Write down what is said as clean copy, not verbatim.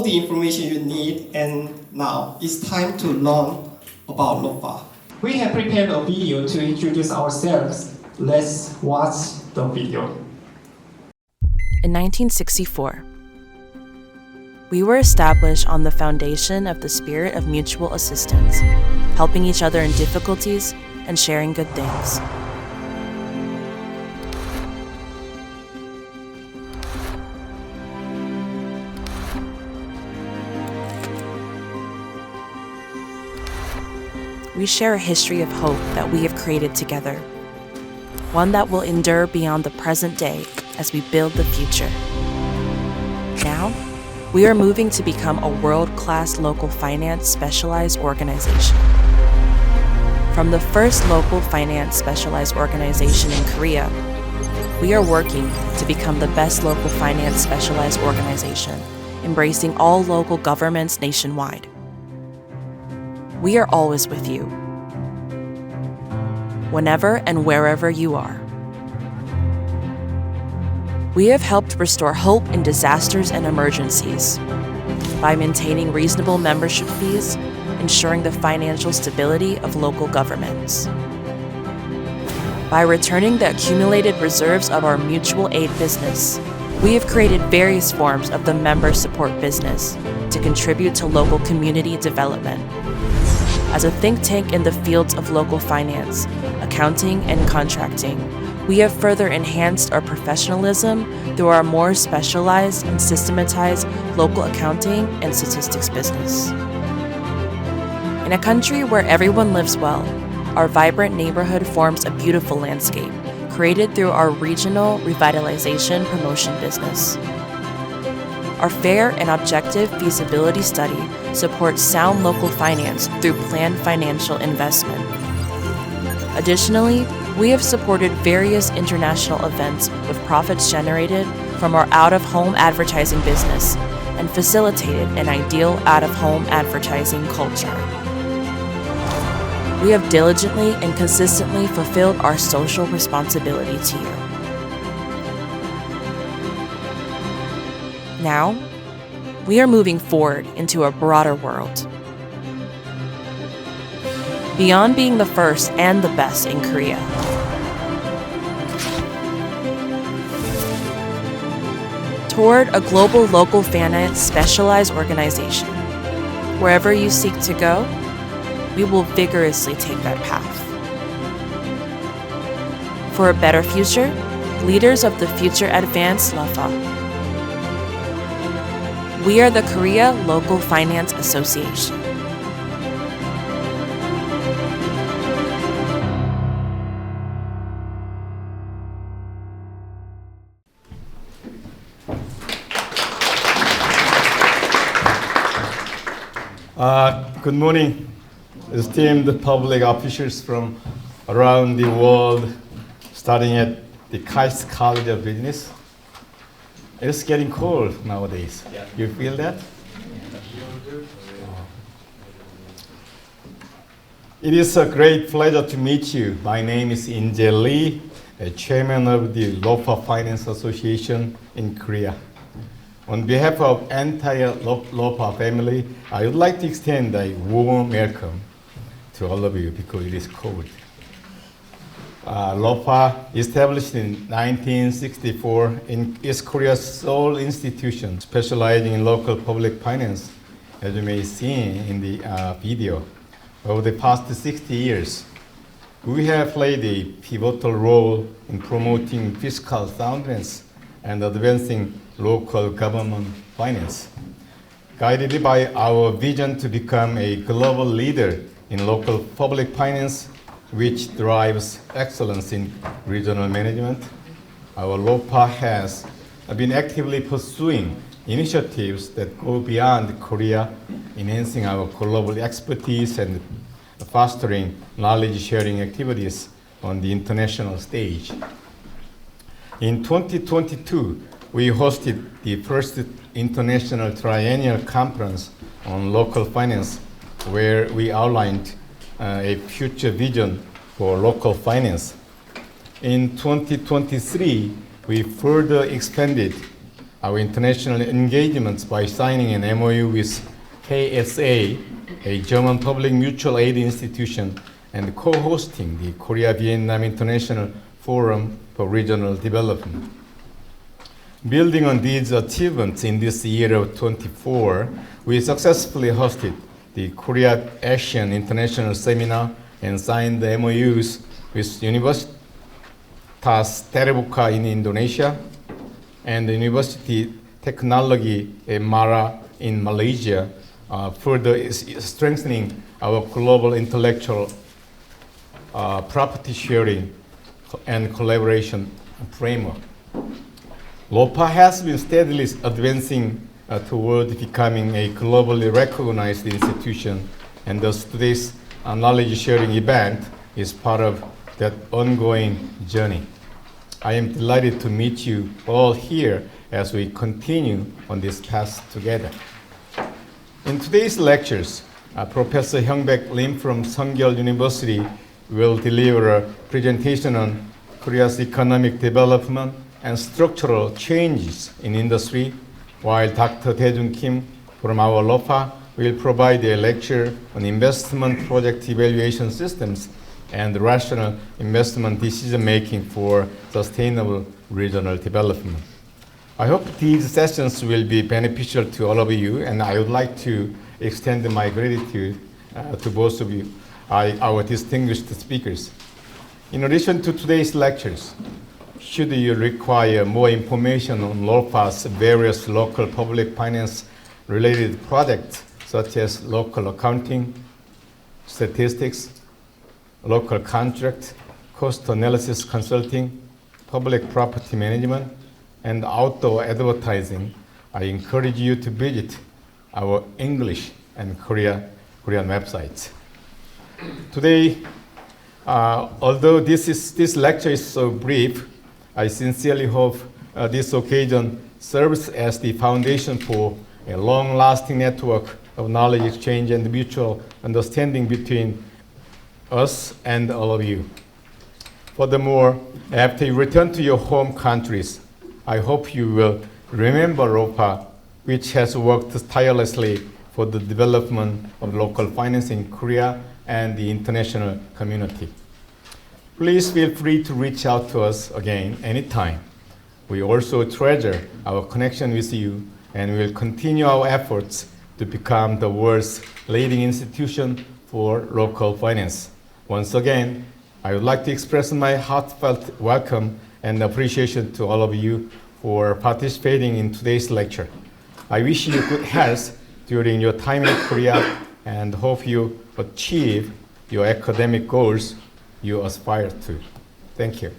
all the information you need, and now it's time to learn about LOFA. We have prepared a video to introduce ourselves. Let's watch the video. In 1964, we were established on the foundation of the spirit of mutual assistance, helping each other in difficulties and sharing good things. We share a history of hope that we have created together, one that will endure beyond the present day as we build the future. Now, we are moving to become a world-class local finance specialized organization. From the first local finance specialized organization in Korea, we are working to become the best local finance specialized organization, embracing all local governments nationwide. We are always with you, whenever and wherever you are. We have helped restore hope in disasters and emergencies by maintaining reasonable membership fees, ensuring the financial stability of local governments. By returning the accumulated reserves of our mutual aid business, we have created various forms of the member support business to contribute to local community development. As a think tank in the fields of local finance, accounting, and contracting, we have further enhanced our professionalism through our more specialized and systematized local accounting and statistics business. In a country where everyone lives well, our vibrant neighborhood forms a beautiful landscape created through our regional revitalization promotion business. Our fair and objective feasibility study supports sound local finance through planned financial investment. Additionally, we have supported various international events with profits generated from our out-of-home advertising business and facilitated an ideal out-of-home advertising culture. We have diligently and consistently fulfilled our social responsibility to you. Now, we are moving forward into a broader world. Beyond being the first and the best in Korea, toward a global local finance specialized organization. Wherever you seek to go, we will vigorously take that path. For a better future, leaders of the Future Advanced LOFA. We are the Korea Local Finance Association. Good morning, esteemed public officials from around the world, starting at the KAIST College of Business. It's getting cold nowadays. You feel that? It is a great pleasure to meet you. My name is In-jae Lee, chairman of the LOFA Finance Association in Korea. On behalf of entire LOFA family, I would like to extend a warm welcome to all of you because it is cold. LOFA, established in 1964, is Korea's sole institution specializing in local public finance, as you may see in the video. Over the past 60 years, we have played a pivotal role in promoting fiscal soundness and advancing local government finance. Guided by our vision to become a global leader in local public finance, which drives excellence in regional management, our LOFA has been actively pursuing initiatives that go beyond Korea, enhancing our global expertise and fostering knowledge-sharing activities on the international stage. In 2022, we hosted the first International Triennial Conference on Local Finance, where we outlined a future vision for local finance. In 2023, we further expanded our international engagements by signing an MOU with KSA, a German public mutual aid institution, and co-hosting the Korea-Vietnam International Forum for Regional Development. Building on these achievements in this year of 24, we successfully hosted the Korea-ASEAN International Seminar and signed the MOUs with Universitas Terbuka in Indonesia and the University Technology Mara in Malaysia, further strengthening our global intellectual property sharing and collaboration framework. LOFA has been steadily advancing toward becoming a globally recognized institution, and thus today's knowledge sharing event is part of that ongoing journey. I am delighted to meet you all here as we continue on this path together. In today's lectures, Professor Hyung-Baek Lim from Sungkyul University will deliver a presentation on Korea's economic development and structural changes in industry, while Dr. Dae-joong Kim from our LOFA will provide a lecture on investment project evaluation systems and rational investment decision-making for sustainable regional development. I hope these sessions will be beneficial to all of you, and I would like to extend my gratitude to both of you, our distinguished speakers. In addition to today's lectures, should you require more information on LOFA's various local public finance-related projects, such as local accounting, statistics, local contract, cost analysis consulting, public property management, and outdoor advertising, I encourage you to visit our English and Korean websites. Today, although this lecture is so brief, I sincerely hope this occasion serves as the foundation for a long-lasting network of knowledge exchange and mutual understanding between us and all of you. Furthermore, after you return to your home countries, I hope you will remember LOFA, which has worked tirelessly for the development of local finance in Korea and the international community. Please feel free to reach out to us again anytime. We also treasure our connection with you and will continue our efforts to become the world's leading institution for local finance. Once again, I would like to express my heartfelt welcome and appreciation to all of you for participating in today's lecture. I wish you good health during your time in Korea and hope you achieve your academic goals you aspire to. Thank you.